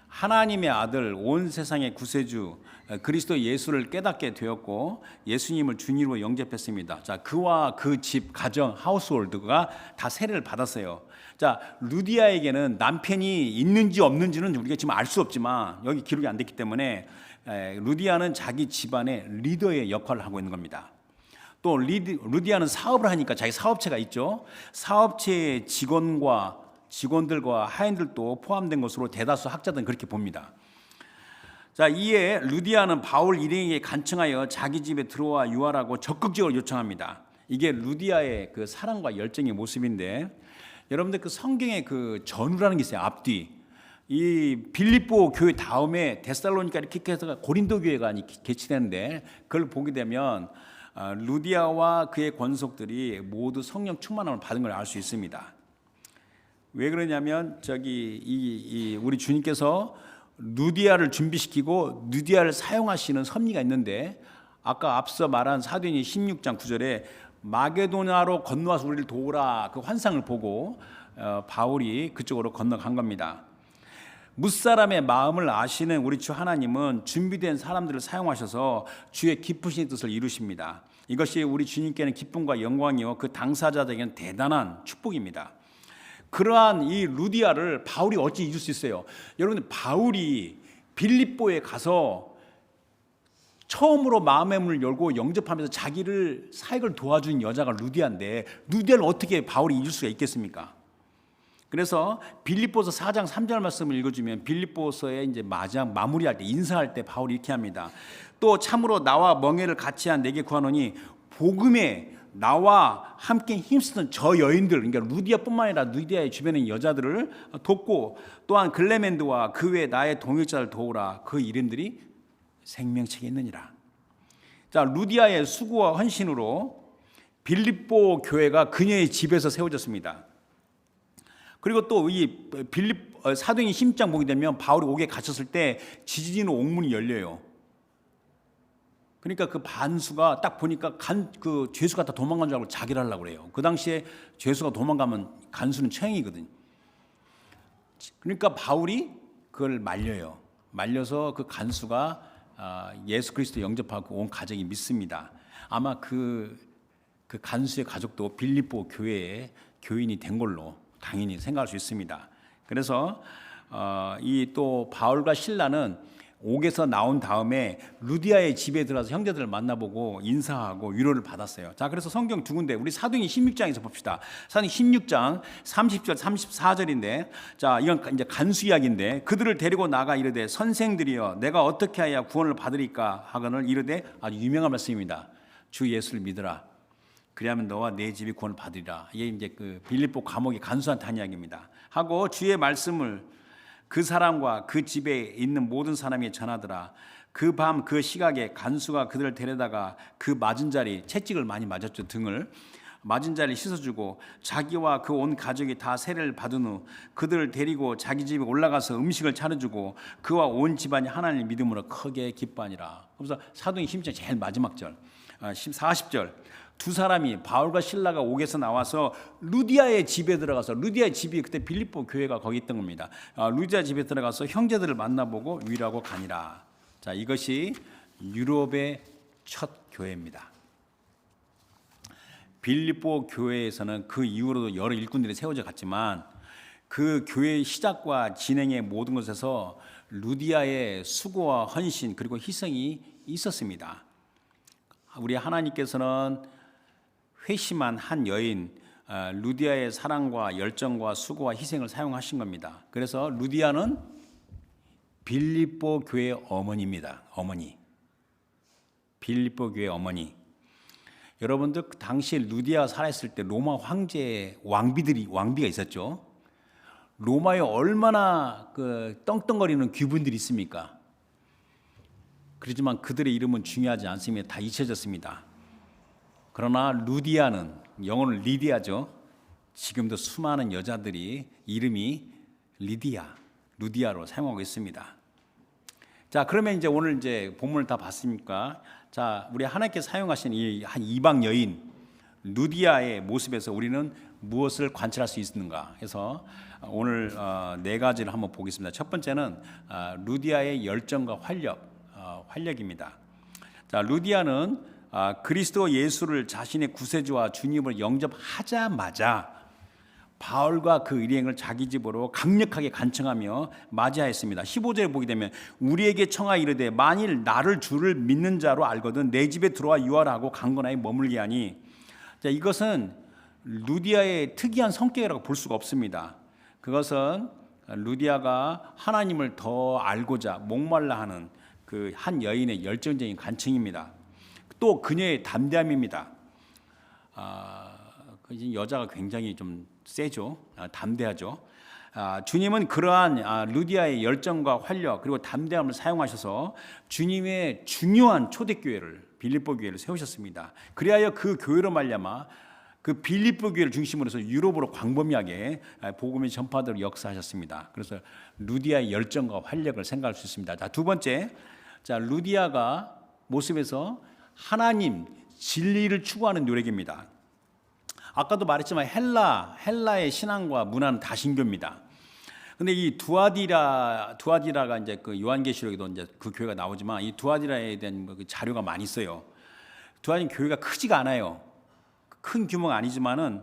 하나님의 아들, 온 세상의 구세주 그리스도 예수를 깨닫게 되었고 예수님을 주님으로 영접했습니다. 자, 그와 그 집, 가정, 하우스홀드가 다 세례를 받았어요. 자, 루디아에게는 남편이 있는지 없는지는 우리가 지금 알 수 없지만 여기 기록이 안 됐기 때문에 루디아는 자기 집안의 리더의 역할을 하고 있는 겁니다. 또 루디아는 사업을 하니까 자기 사업체가 있죠. 사업체의 직원들과 하인들도 포함된 것으로 대다수 학자들은 그렇게 봅니다. 자, 이에 루디아는 바울 일행에게 간청하여 자기 집에 들어와 유하라고 적극적으로 요청합니다. 이게 루디아의 그 사랑과 열정의 모습인데, 여러분들 그 성경에 그 전후라는 게 있어요. 앞뒤. 이 빌립보 교회 다음에 데살로니가 이렇게 해서 고린도 교회가 개최되는데, 그걸 보게 되면 루디아와 그의 권속들이 모두 성령 충만함을 받은 걸 알 수 있습니다. 왜 그러냐면 우리 주님께서 루디아를 준비시키고 루디아를 사용하시는 섭리가 있는데, 아까 앞서 말한 사도행전 16장 9절에 마게도냐로 건너와서 우리를 도우라, 그 환상을 보고 바울이 그쪽으로 건너간 겁니다. 무사람의 마음을 아시는 우리 주 하나님은 준비된 사람들을 사용하셔서 주의 기쁘신 뜻을 이루십니다. 이것이 우리 주님께는 기쁨과 영광이요 그 당사자들에게는 대단한 축복입니다. 그러한 이 루디아를 바울이 어찌 잊을 수 있어요? 여러분, 바울이 빌립보에 가서 처음으로 마음의 문을 열고 영접하면서 자기를 사역을 도와준 여자가 루디아인데, 루디아를 어떻게 바울이 잊을 수가 있겠습니까? 그래서 빌립보서 4장 3절 말씀을 읽어주면, 빌립보서에 이제 마무리할 때, 인사할 때 바울이 이렇게 합니다. 또 참으로 나와 멍에를 같이 한 내게 구하노니 복음에 나와 함께 힘쓰던 저 여인들, 그러니까 루디아뿐만 아니라 루디아의 주변에 있는 여자들을 돕고, 또한 글레멘드와 그 외 나의 동역자를 도우라. 그 이름들이 생명책에 있느니라. 자, 루디아의 수고와 헌신으로 빌립보 교회가 그녀의 집에서 세워졌습니다. 그리고 또 이 사도행전 16장 보게 되면 바울이 옥에 갇혔을 때 지지는 옥문이 열려요. 그러니까 그 반수가 딱 보니까 그 죄수가 다 도망간 줄 알고 자기를 하려고 그래요. 그 당시에 죄수가 도망가면 간수는 처형이거든요. 그러니까 바울이 그걸 말려요. 말려서 그 간수가 예수 그리스도 영접하고 온 가정이 믿습니다. 아마 그 간수의 가족도 빌립보 교회의 교인이 된 걸로 당연히 생각할 수 있습니다. 그래서 이 또 바울과 실라는 옥에서 나온 다음에 루디아의 집에 들어가서 형제들을 만나보고 인사하고 위로를 받았어요. 자, 그래서 성경 두 군데 우리 사도행전 16장에서 봅시다. 사도행전 16장 30절 34절인데, 자, 이건 이제 간수 이야기인데, 그들을 데리고 나가 이르되 선생들이여 내가 어떻게 하여 구원을 받으리까 하거늘 이르되, 아주 유명한 말씀입니다. 주 예수를 믿으라. 그리하면 너와 내 집이 구원을 받으리라. 이게 이제 그 빌립보 감옥의 간수한테 한 이야기입니다. 하고 주의 말씀을 그 사람과 그 집에 있는 모든 사람이 전하더라. 그 밤 그 시각에 간수가 그들을 데려다가 그 맞은 자리, 채찍을 많이 맞았죠. 등을 맞은 자리를 씻어주고 자기와 그 온 가족이 다 세례를 받은 후 그들을 데리고 자기 집에 올라가서 음식을 차려주고 그와 온 집안이 하나님을 믿음으로 크게 기뻐하니라. 그래서 사도행 10장 제일 마지막 절 40절 두 사람이 바울과 실라가 옥에서 나와서 루디아의 집에 들어가서, 루디아의 집이 그때 빌립보 교회가 거기 있던 겁니다. 루디아 집에 들어가서 형제들을 만나보고 위로하고 가니라. 자, 이것이 유럽의 첫 교회입니다. 빌립보 교회에서는 그 이후로도 여러 일꾼들이 세워져 갔지만 그 교회의 시작과 진행의 모든 것에서 루디아의 수고와 헌신 그리고 희생이 있었습니다. 우리 하나님께서는 회심한 한 여인 루디아의 사랑과 열정과 수고와 희생을 사용하신 겁니다. 그래서 루디아는 빌립보 교회의 어머니입니다. 어머니. 빌립보 교회의 어머니. 여러분들 그 당시에 루디아가 살아있을 때 로마 황제의 왕비가 있었죠. 로마에 얼마나 그 떵떵거리는 귀분들이 있습니까? 그렇지만 그들의 이름은 중요하지 않습니다. 다 잊혀졌습니다. 그러나 루디아는, 영어는 리디아죠. 지금도 수많은 여자들이 이름이 루디아로 사용하고 있습니다. 자, 그러면 이제 오늘 이제 본문을 다 봤으니까, 자, 우리 하나님께서 사용하신 이 한 이방 여인 루디아의 모습에서 우리는 무엇을 관찰할 수 있는가 해서 오늘 네 가지를 한번 보겠습니다. 첫 번째는 루디아의 열정과 활력입니다. 자, 루디아는 그리스도 예수를 자신의 구세주와 주님을 영접하자마자 바울과 그 일행을 자기 집으로 강력하게 간청하며 맞이하였습니다. 15절에 보게 되면 우리에게 청하 이르되 만일 나를 주를 믿는 자로 알거든 내 집에 들어와 유하라고 강건하게 머물게 하니. 자, 이것은 루디아의 특이한 성격이라고 볼 수가 없습니다. 그것은 루디아가 하나님을 더 알고자 목말라 하는 그 한 여인의 열정적인 간청입니다. 또 그녀의 담대함입니다. 여자가 굉장히 좀 세죠. 담대하죠. 주님은 그러한 루디아의 열정과 활력 그리고 담대함을 사용하셔서 주님의 중요한 초대교회를 빌립보 교회를 세우셨습니다. 그리하여 그 교회로 말미암아 그 빌립보 교회를 중심으로 해서 유럽으로 광범위하게 복음의 전파도록 역사하셨습니다. 그래서 루디아의 열정과 활력을 생각할 수 있습니다. 자, 두 번째, 자, 루디아가 모습에서 하나님 진리를 추구하는 노력입니다. 아까도 말했지만 헬라의 신앙과 문화는 다신교입니다. 근데 이 두아디라가 이제 그 요한계시록에도 이제 그 교회가 나오지만 이 두아디라에 대한 그 자료가 많이 있어요. 두아디라 교회가 크지가 않아요. 큰 규모가 아니지만은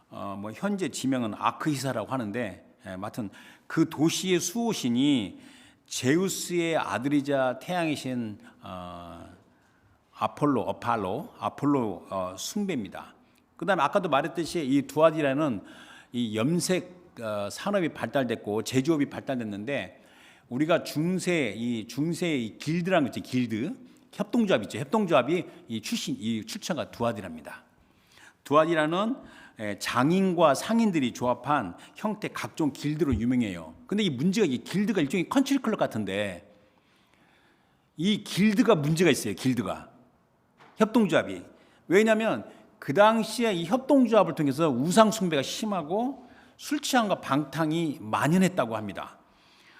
뭐 현재 지명은 아크히사라고 하는데, 맡은 그 도시의 수호신이 제우스의 아들이자 태양의 신 아폴로 숭배입니다. 그다음에 아까도 말했듯이 이 두아디라는 이 염색 산업이 발달됐고 제조업이 발달됐는데 우리가 중세의 길드라는 거 있죠. 길드 협동조합 있죠. 협동조합이 이 출처가 두아디라입니다. 두아디라는 장인과 상인들이 조합한 형태 각종 길드로 유명해요. 근데 이 문제가 이 길드가 일종의 컨트리 클럽 같은데 이 길드가 문제가 있어요. 길드가 협동조합이. 왜냐하면 그 당시에 이 협동조합을 통해서 우상 숭배가 심하고 술 취함과 방탕이 만연했다고 합니다.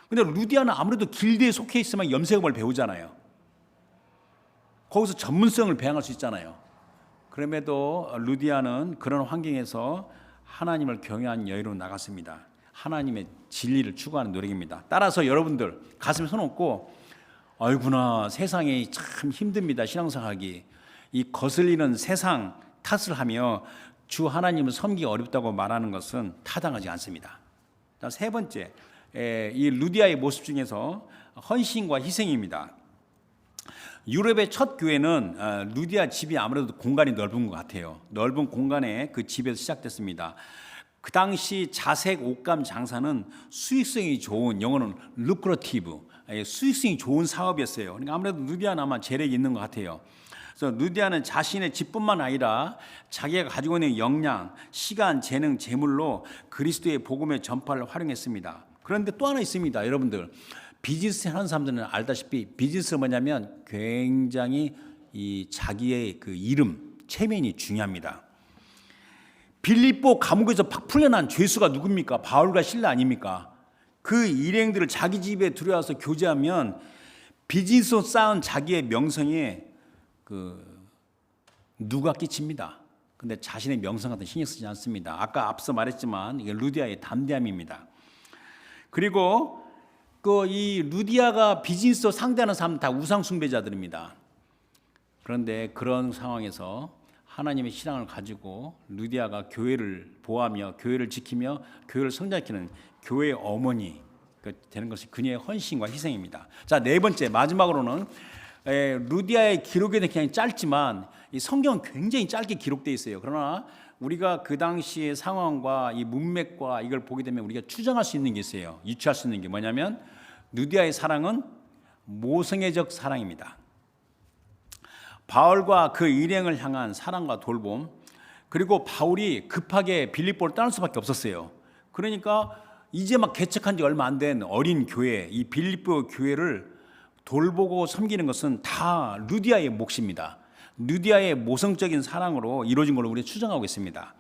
그런데 루디아는 아무래도 길드에 속해 있으면 염색업을 배우잖아요. 거기서 전문성을 배양할 수 있잖아요. 그럼에도 루디아는 그런 환경에서 하나님을 경외한 여인으로 나갔습니다. 하나님의 진리를 추구하는 노력입니다. 따라서 여러분들 가슴에 손 얹고 아이구나 세상이 참 힘듭니다. 신앙생활하기. 이 거슬리는 세상 탓을 하며 주 하나님을 섬기기 어렵다고 말하는 것은 타당하지 않습니다. 세 번째, 이 루디아의 모습 중에서 헌신과 희생입니다. 유럽의 첫 교회는 루디아 집이 아무래도 공간이 넓은 것 같아요. 넓은 공간에 그 집에서 시작됐습니다. 그 당시 자색 옷감 장사는 수익성이 좋은, 영어는 lucrative, 수익성이 좋은 사업이었어요. 그러니까 아무래도 루디아는 아마 재력이 있는 것 같아요. 그래서 루디아는 자신의 집뿐만 아니라 자기가 가지고 있는 역량, 시간, 재능, 재물로 그리스도의 복음의 전파를 활용했습니다. 그런데 또 하나 있습니다. 여러분들 비즈니스 하는 사람들은 알다시피 비즈니스가 뭐냐면 굉장히 이 자기의 그 이름, 체면이 중요합니다. 빌립보 감옥에서 팍 풀려난 죄수가 누굽니까? 바울과 실라 아닙니까? 그 일행들을 자기 집에 들여와서 교제하면 비즈니스로 쌓은 자기의 명성에 누가 끼칩니다. 근데 자신의 명성 같은 신경 쓰지 않습니다. 아까 앞서 말했지만 이게 루디아의 담대함입니다. 그리고 이 루디아가 비즈니스로 상대하는 사람 다 우상 숭배자들입니다. 그런데 그런 상황에서 하나님의 신앙을 가지고 루디아가 교회를 보호하며 교회를 지키며 교회를 성장시키는 교회의 어머니 되는 것이 그녀의 헌신과 희생입니다. 자, 네 번째 마지막으로는 루디아의 기록에는 그냥 짧지만 이 성경은 굉장히 짧게 기록되어 있어요. 그러나 우리가 그 당시의 상황과 이 문맥과 이걸 보게 되면 우리가 추정할 수 있는 게 있어요. 유추할 수 있는 게 뭐냐면 루디아의 사랑은 모성애적 사랑입니다. 바울과 그 일행을 향한 사랑과 돌봄, 그리고 바울이 급하게 빌립보를 떠날 수밖에 없었어요. 그러니까 이제 막 개척한 지 얼마 안 된 어린 교회, 이 빌립보 교회를 돌보고 섬기는 것은 다 루디아의 몫입니다. 루디아의 모성적인 사랑으로 이루어진 걸로 우리가 추정하고 있습니다.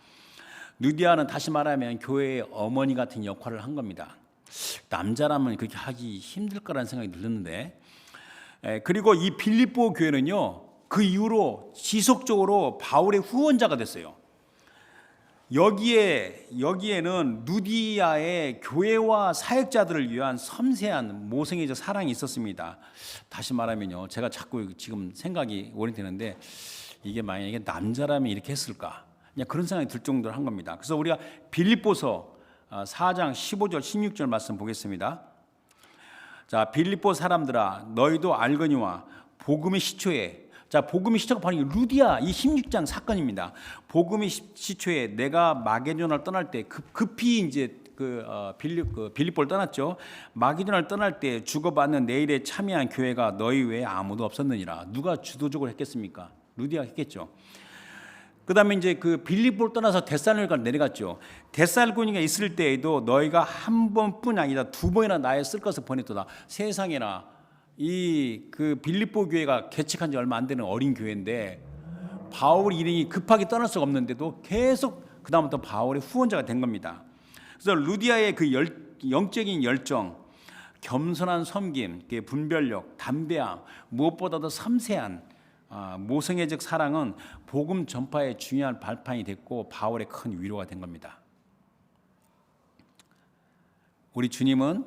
루디아는 다시 말하면 교회의 어머니 같은 역할을 한 겁니다. 남자라면 그렇게 하기 힘들 거라는 생각이 들었는데, 그리고 이 빌립보 교회는요, 그 이후로 지속적으로 바울의 후원자가 됐어요. 여기에는 루디아의 교회와 사역자들을 위한 섬세한 모성애적 사랑이 있었습니다. 다시 말하면요, 제가 자꾸 지금 생각이 오래되는데 이게 만약에 남자라면 이렇게 했을까? 그냥 그런 생각이 들 정도로 한 겁니다. 그래서 우리가 빌립보서 4장 15절 16절 말씀 보겠습니다. 자, 빌립보 사람들아 너희도 알거니와 복음의 시초에, 자, 복음의 시초가 바로 루디아 이 16장 사건입니다. 복음의 시초에 내가 마게도냐를 떠날 때 급히 이제 빌립보를 떠났죠. 마게도냐를 떠날 때 주고받는 내일에 참여한 교회가 너희 외에 아무도 없었느니라. 누가 주도적으로 했겠습니까? 루디아가 했겠죠. 그다음에 이제 그 빌립보를 떠나서 데살로니가로 내려갔죠. 데살로니가 있을 때에도 너희가 한 번뿐 아니라 두 번이나 나의 쓸 것을 보냈도다. 세상에나 그 빌립보 교회가 개척한 지 얼마 안 되는 어린 교회인데 바울 일행이 급하게 떠날 수가 없는데도 계속 그 다음부터 바울의 후원자가 된 겁니다. 그래서 루디아의 그 영적인 열정, 겸손한 섬김, 분별력, 담대함, 무엇보다도 섬세한 모성애적 사랑은 복음 전파의 중요한 발판이 됐고 바울의 큰 위로가 된 겁니다. 우리 주님은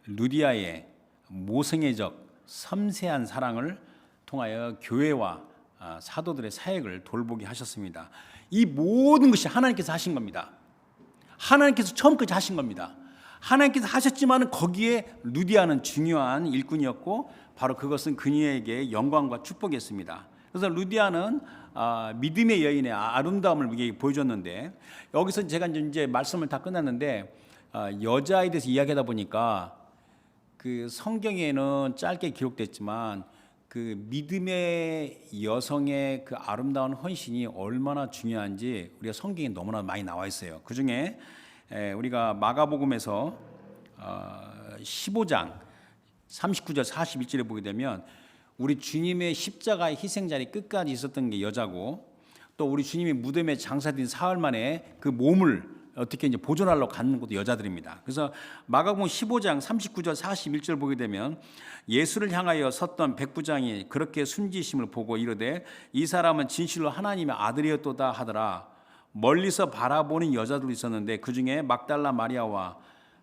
루디아의 모성애적 섬세한 사랑을 통하여 교회와 사도들의 사역을 돌보게 하셨습니다. 이 모든 것이 하나님께서 하신 겁니다. 하나님께서 처음까지 하신 겁니다. 하나님께서 하셨지만 거기에 루디아는 중요한 일꾼이었고 바로 그것은 그녀에게 영광과 축복이었습니다. 그래서 루디아는 믿음의 여인의 아름다움을 보여줬는데, 여기서 제가 이제 말씀을 다 끝났는데 여자에 대해서 이야기하다 보니까 그 성경에는 짧게 기록됐지만 그 믿음의 여성의 그 아름다운 헌신이 얼마나 중요한지 우리가 성경에 너무나 많이 나와 있어요. 그 중에 우리가 마가복음에서 15장 39절 41절에 보게 되면 우리 주님의 십자가의 희생자리 끝까지 있었던 게 여자고, 또 우리 주님이 무덤에 장사된 사흘 만에 그 몸을 어떻게 이제 보존하려고 갖는 것도 여자들입니다. 그래서 마가복음 15장 39절 41절 보게 되면 예수를 향하여 섰던 백부장이 그렇게 순지심을 보고 이르되 이 사람은 진실로 하나님의 아들이었도다 하더라. 멀리서 바라보는 여자들도 있었는데 그 중에 막달라 마리아와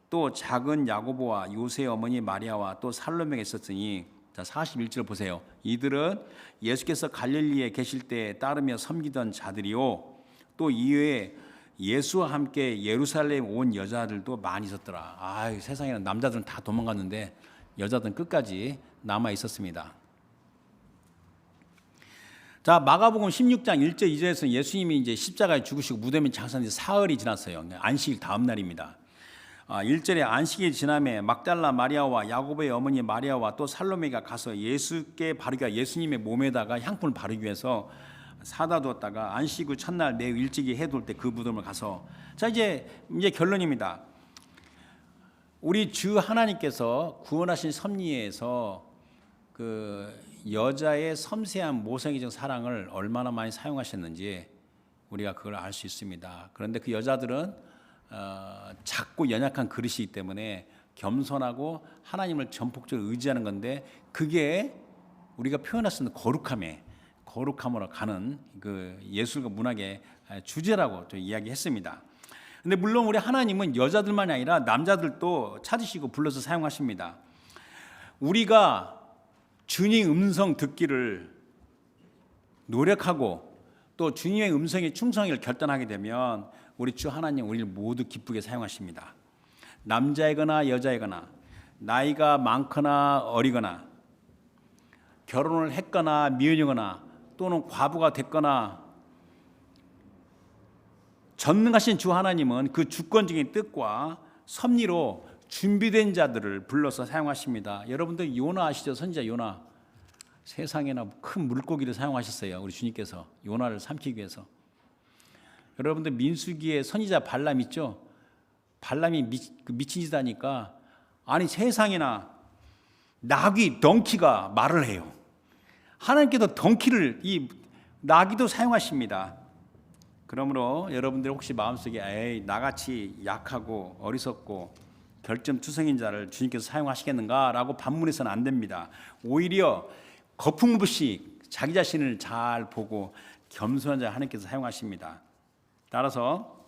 또 작은 야고보와 요새의 어머니 마리아와 또 살로메가 있었으니, 자 41절 보세요. 이들은 예수께서 갈릴리에 계실 때 따르며 섬기던 자들이요 또 이외에 예수와 함께 예루살렘 온 여자들도 많이 있었더라. 세상에는 남자들은 다 도망갔는데 여자들은 끝까지 남아 있었습니다. 자, 마가복음 16장 1절 2절에서 예수님이 이제 십자가에 죽으시고 무덤에 장사한 지 사흘이 지났어요. 안식 다음 날입니다. 1절에 안식이 지남에 막달라 마리아와 야고보의 어머니 마리아와 또 살로메가 가서 예수께 바르기가 예수님의 몸에다가 향품을 바르기 위해서 사다 두었다가 안식 후 첫날 매우 일찍이 해둘 때 그 무덤을 가서 자 이제 결론입니다. 우리 주 하나님께서 구원하신 섭리에서 그 여자의 섬세한 모성애적 사랑을 얼마나 많이 사용하셨는지 우리가 그걸 알 수 있습니다. 그런데 그 여자들은 작고 연약한 그릇이기 때문에 겸손하고 하나님을 전폭적으로 의지하는 건데 그게 우리가 표현할 수 있는 거룩함으로 가는 그 예술과 문학의 주제라고 또 이야기했습니다. 근데 물론 우리 하나님은 여자들만이 아니라 남자들도 찾으시고 불러서 사용하십니다. 우리가 주님의 음성 듣기를 노력하고 또 주님의 음성에 충성을 결단하게 되면 우리 주 하나님 우리를 모두 기쁘게 사용하십니다. 남자이거나 여자이거나 나이가 많거나 어리거나 결혼을 했거나 미혼이거나 또는 과부가 됐거나 전능하신 주 하나님은 그 주권적인 뜻과 섭리로 준비된 자들을 불러서 사용하십니다. 여러분들 요나 아시죠? 선지자 요나. 세상에나 큰 물고기를 사용하셨어요. 우리 주님께서 요나를 삼키기 위해서. 여러분들 민수기에 선지자 발람 있죠? 발람이 미친 짓 하니까 아니 세상에나 나귀 덩키가 말을 해요. 하나님께서 덩키를 이 나귀도 사용하십니다. 그러므로 여러분들 혹시 마음속에 에이 나같이 약하고 어리석고 결점투성인 자를 주님께서 사용하시겠는가라고 반문해서는 안 됩니다. 오히려 거품없이 자기 자신을 잘 보고 겸손한 자 하나님께서 사용하십니다. 따라서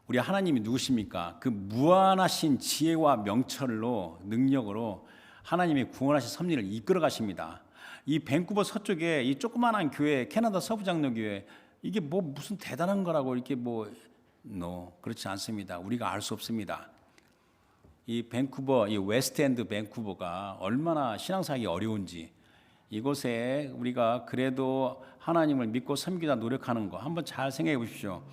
우리 하나님이 누구십니까? 그 무한하신 지혜와 명철로 능력으로 하나님이 구원하신 섭리를 이끌어 가십니다. 이 밴쿠버 서쪽에 이 조그마한 교회 캐나다 서부장로교회 이게 뭐 무슨 대단한 거라고 이렇게 그렇지 않습니다. 우리가 알 수 없습니다. 이 밴쿠버, 이 웨스트엔드 밴쿠버가 얼마나 신앙생활이 어려운지 이곳에 우리가 그래도 하나님을 믿고 섬기다 노력하는 거 한번 잘 생각해 보십시오.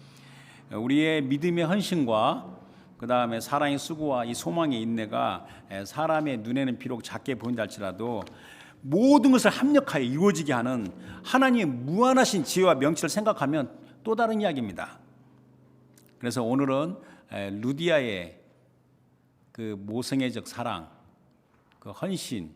우리의 믿음의 헌신과 그 다음에 사랑의 수고와 이 소망의 인내가 사람의 눈에는 비록 작게 보인다 할지라도 모든 것을 합력하여 이루어지게 하는 하나님의 무한하신 지혜와 명치를 생각하면 또 다른 이야기입니다. 그래서 오늘은 루디아의 그 모성애적 사랑, 그 헌신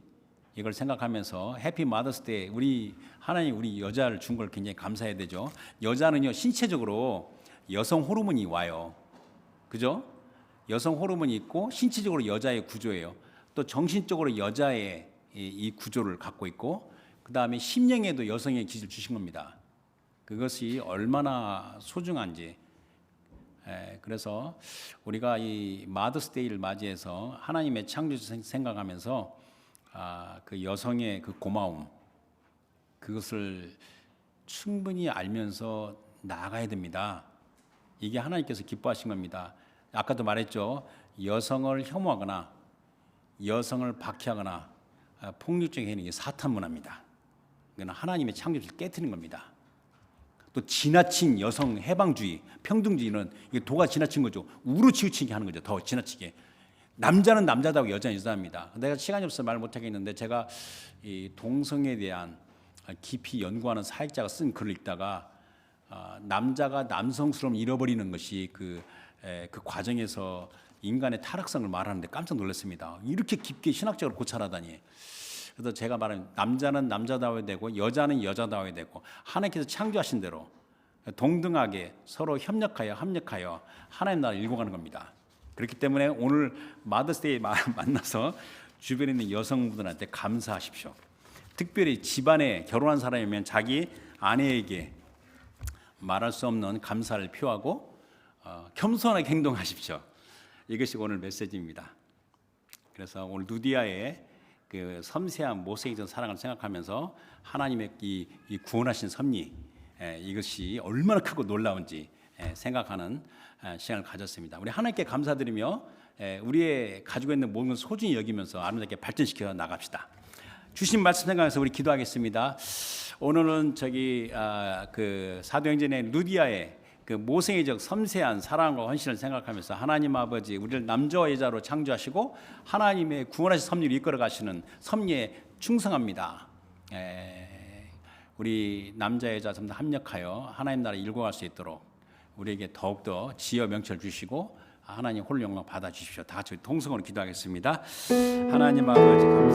이걸 생각하면서 해피 마더스데이 우리 하나님 우리 여자를 준 걸 굉장히 감사해야 되죠. 여자는요 신체적으로 여성 호르몬이 와요. 그죠? 여성 호르몬이 있고 신체적으로 여자의 구조예요. 또 정신적으로 여자의 이 구조를 갖고 있고 그 다음에 심령에도 여성의 기질을 주신 겁니다. 그것이 얼마나 소중한지. 그래서 우리가 이 마더스데이를 맞이해서 하나님의 창조주 생각하면서 그 여성의 그 고마움 그것을 충분히 알면서 나아가야 됩니다. 이게 하나님께서 기뻐하신 겁니다. 아까도 말했죠. 여성을 혐오하거나 여성을 박해하거나 폭력적인 행위는 사탄 문화입니다. 이건 하나님의 창조주를 깨트리는 겁니다. 또 지나친 여성 해방주의, 평등주의는 이게 도가 지나친 거죠. 우로 치우치게 하는 거죠. 더 지나치게. 남자는 남자다고 여자는 여자입니다. 내가 시간이 없어서 말 못하겠는데 제가 이 동성에 대한 깊이 연구하는 사역자가 쓴 글을 읽다가 남자가 남성스러움 잃어버리는 것이 그 과정에서 인간의 타락성을 말하는데 깜짝 놀랐습니다. 이렇게 깊게 신학적으로 고찰하다니. 그래서 제가 말하는 남자는 남자다워야 되고 여자는 여자다워야 되고 하나님께서 창조하신 대로 동등하게 서로 협력하여 합력하여 하나님 나라를 일궈가는 겁니다. 그렇기 때문에 오늘 마더스데이 만나서 주변에 있는 여성분들한테 감사하십시오. 특별히 집안에 결혼한 사람이면 자기 아내에게 말할 수 없는 감사를 표하고 겸손하게 행동하십시오. 이것이 오늘 메시지입니다. 그래서 오늘 누디아의 그 섬세한 모세이전 사랑을 생각하면서 하나님의 이 구원하신 섭리 이것이 얼마나 크고 놀라운지 생각하는 시간을 가졌습니다. 우리 하나님께 감사드리며 우리의 가지고 있는 모든 것을 소중히 여기면서 아름답게 발전시켜 나갑시다. 주신 말씀 생각해서 우리 기도하겠습니다. 오늘은 그 사도행전의 루디아의 그 모성애적 섬세한 사랑과 헌신을 생각하면서 하나님 아버지 우리를 남자와 여자로 창조하시고 하나님의 구원하신 섭리를 이끌어 가시는 섭리에 충성합니다. 우리 남자 여자 전부 다 합력하여 하나님 나라에 일궈갈 수 있도록 우리에게 더욱더 지혜 명철 주시고 하나님 홀로 영광 받아 주십시오. 다 같이 통성으로 기도하겠습니다. 하나님 아버지 감사.